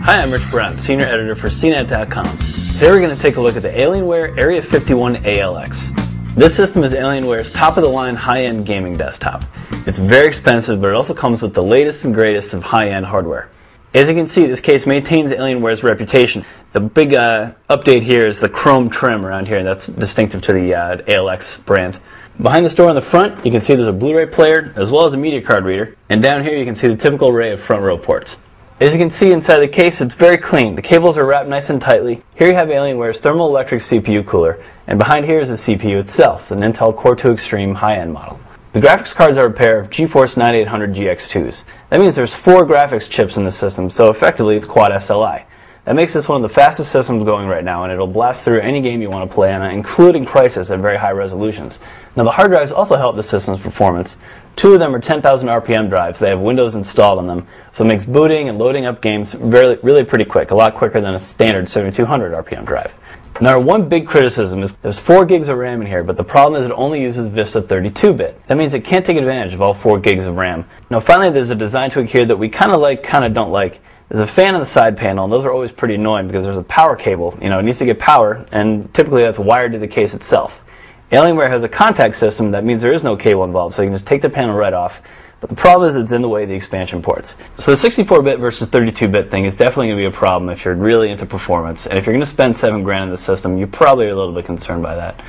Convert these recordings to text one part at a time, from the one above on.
Hi, I'm Rich Brown, Senior Editor for CNET.com. Today we're going to take a look at the Alienware Area 51 ALX. This system is Alienware's top-of-the-line high-end gaming desktop. It's very expensive, but it also comes with the latest and greatest of high-end hardware. As you can see, this case maintains Alienware's reputation. The big update here is the chrome trim around here, and that's distinctive to the ALX brand. Behind this door on the front, you can see there's a Blu-ray player as well as a media card reader, and down here you can see the typical array of front row ports. As you can see inside the case, it's very clean. The cables are wrapped nice and tightly. Here you have Alienware's thermoelectric CPU cooler, and behind here is the CPU itself, an Intel Core 2 Extreme high-end model. The graphics cards are a pair of GeForce 9800 GX2s. That means there's 4 graphics chips in the system, so effectively it's quad SLI. That makes this one of the fastest systems going right now, and it'll blast through any game you want to play on, including Crisis at very high resolutions. Now the hard drives also help the system's performance. 2 of them are 10,000 RPM drives. They have Windows installed on them, so it makes booting and loading up games really pretty quick, a lot quicker than a standard 7200 RPM drive. Now, one big criticism is there's 4 gigs of RAM in here, but the problem is it only uses Vista 32-bit. That means it can't take advantage of all 4 gigs of RAM. Now finally, there's a design tweak here that we kind of like, kind of don't like. There's a fan on the side panel, and those are always pretty annoying because there's a power cable. It needs to get power, and typically that's wired to the case itself. Alienware has a contact system that means there is no cable involved, so you can just take the panel right off. But the problem is it's in the way of the expansion ports. So the 64-bit versus 32-bit thing is definitely going to be a problem if you're really into performance. And if you're going to spend $7 grand in the system, you probably are a little bit concerned by that.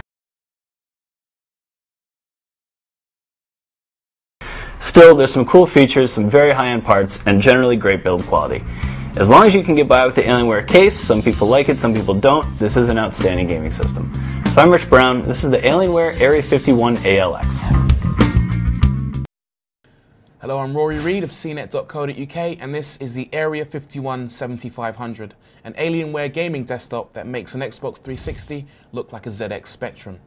Still, there's some cool features, some very high-end parts, and generally great build quality. As long as you can get by with the Alienware case, some people like it, some people don't, this is an outstanding gaming system. So I'm Rich Brown, this is the Alienware Area 51 ALX. Hello, I'm Rory Reid of CNET.co.uk, and this is the Area 51 7500, an Alienware gaming desktop that makes an Xbox 360 look like a ZX Spectrum.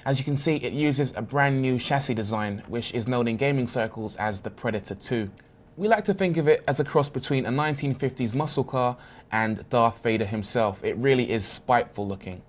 As you can see, it uses a brand new chassis design, which is known in gaming circles as the Predator 2. We like to think of it as a cross between a 1950s muscle car and Darth Vader himself. It really is spiteful looking.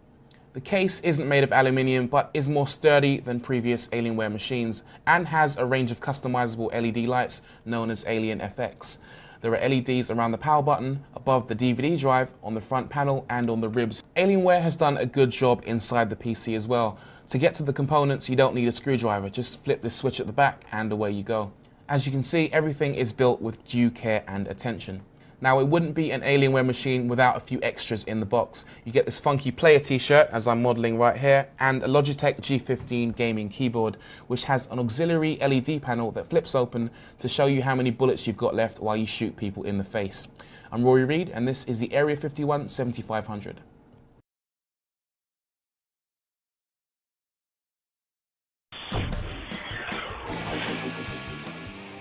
The case isn't made of aluminium, but is more sturdy than previous Alienware machines and has a range of customizable LED lights known as Alien FX. There are LEDs around the power button, above the DVD drive, on the front panel and on the ribs. Alienware has done a good job inside the PC as well. To get to the components, you don't need a screwdriver, just flip this switch at the back and away you go. As you can see, everything is built with due care and attention. Now, it wouldn't be an Alienware machine without a few extras in the box. You get this funky player t-shirt, as I'm modelling right here, and a Logitech G15 gaming keyboard, which has an auxiliary LED panel that flips open to show you how many bullets you've got left while you shoot people in the face. I'm Rory Reid, and this is the Area 51 7500.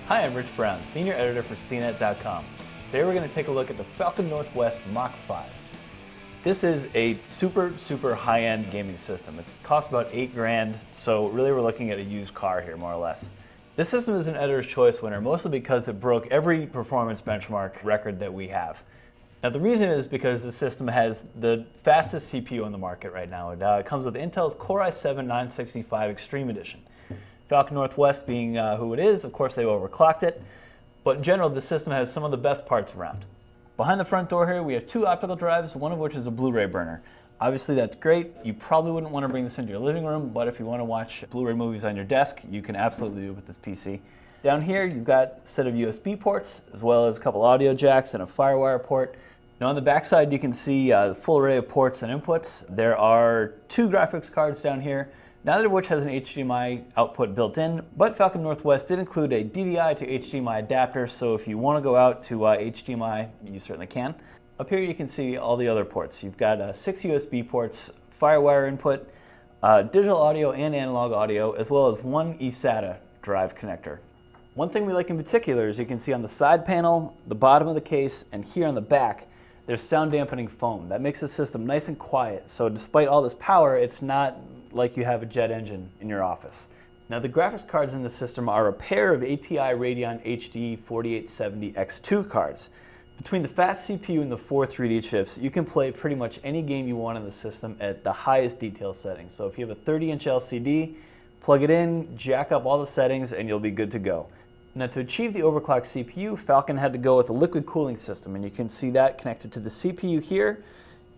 Hi, I'm Rich Brown, Senior Editor for CNET.com. Today we're going to take a look at the Falcon Northwest Mach 5. This is a super high-end gaming system. It costs about 8 grand, so really we're looking at a used car here, more or less. This system is an Editor's Choice winner, mostly because it broke every performance benchmark record that we have. Now the reason is because the system has the fastest CPU on the market right now. It comes with Intel's Core i7-965 Extreme Edition. Falcon Northwest being who it is, of course they overclocked it, but in general the system has some of the best parts around. Behind the front door here we have 2 optical drives, one of which is a Blu-ray burner. Obviously that's great. You probably wouldn't want to bring this into your living room, but if you want to watch Blu-ray movies on your desk, you can absolutely do it with this PC. Down here you've got a set of USB ports, as well as a couple audio jacks and a FireWire port. Now on the back side you can see the full array of ports and inputs. There are 2 graphics cards down here, neither of which has an HDMI output built in, but Falcon Northwest did include a DVI to HDMI adapter, so if you want to go out to HDMI, you certainly can. Up here you can see all the other ports. You've got 6 USB ports, FireWire input, digital audio and analog audio, as well as 1 eSATA drive connector. One thing we like in particular is you can see on the side panel, the bottom of the case, and here on the back, there's sound dampening foam. That makes the system nice and quiet, so despite all this power, it's not like you have a jet engine in your office. Now the graphics cards in the system are a pair of ATI Radeon HD 4870X2 cards. Between the fast CPU and the 4 3D chips, you can play pretty much any game you want in the system at the highest detail settings. So if you have a 30-inch LCD, plug it in, jack up all the settings, and you'll be good to go. Now to achieve the overclocked CPU, Falcon had to go with a liquid cooling system, and you can see that connected to the CPU here,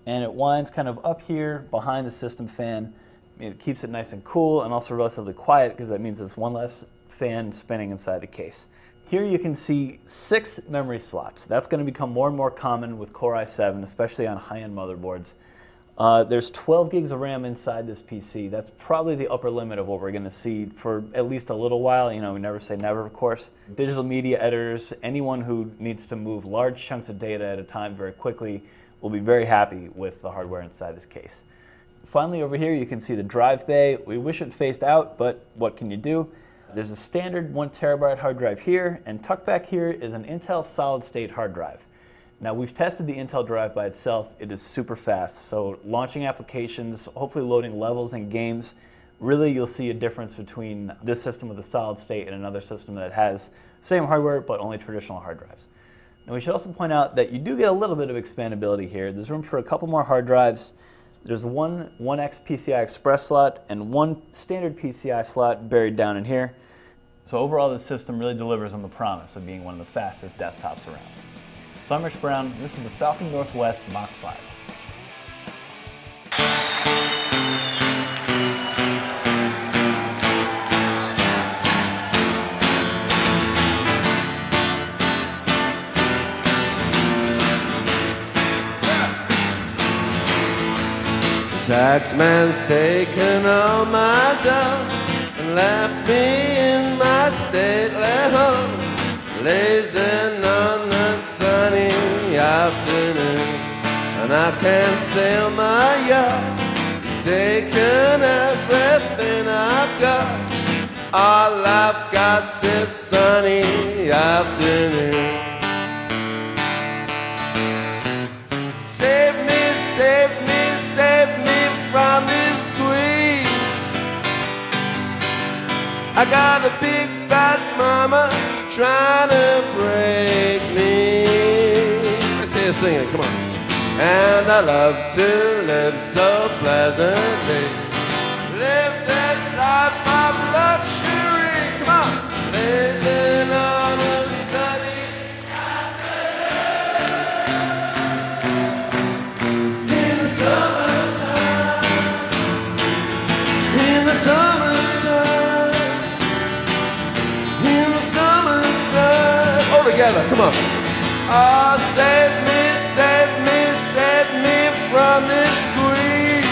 and it winds kind of up here behind the system fan. It keeps it nice and cool and also relatively quiet because that means there's one less fan spinning inside the case. Here you can see 6 memory slots. That's going to become more and more common with Core i7, especially on high-end motherboards. There's 12 gigs of RAM inside this PC. That's probably the upper limit of what we're going to see for at least a little while. You know, we never say never, of course. Digital media editors, anyone who needs to move large chunks of data at a time very quickly will be very happy with the hardware inside this case. Finally, over here you can see the drive bay. We wish it faced out, but what can you do? There's a standard 1 terabyte hard drive here, and tucked back here is an Intel solid-state hard drive. Now, we've tested the Intel drive by itself. It is super fast, so launching applications, hopefully loading levels and games, really you'll see a difference between this system with a solid state and another system that has same hardware but only traditional hard drives. Now, we should also point out that you do get a little bit of expandability here. There's room for a couple more hard drives. There's one 1X PCI Express slot and one standard PCI slot buried down in here. So overall, this system really delivers on the promise of being one of the fastest desktops around. So I'm Rich Brown, and this is the Falcon Northwest Mach 5. The taxman's taken all my dough and left me in my stately home, lazing on the sunny afternoon. And I can't sail my yacht, he's taken everything I've got. All I've got's this sunny afternoon. Save me, save me, save me from this squeeze. I got a big fat mama trying to break me. Let's hear you sing it, come on. And I love to live so pleasantly, live this life of luxury. Come on, blazing on a sunny afternoon. In the summertime, in the summertime, in the summertime. All together, come on. Oh, save me, save me, save me from this squeeze.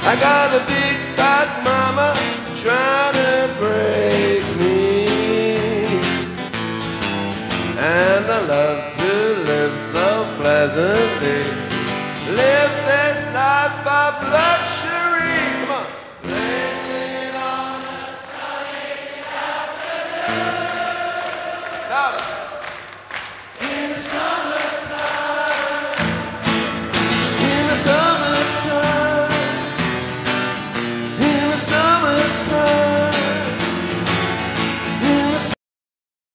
I got a big fat mama trying to break me. And I love to live so pleasantly, live this life of luxury. Come on. Blazing on a sunny afternoon. In the sun.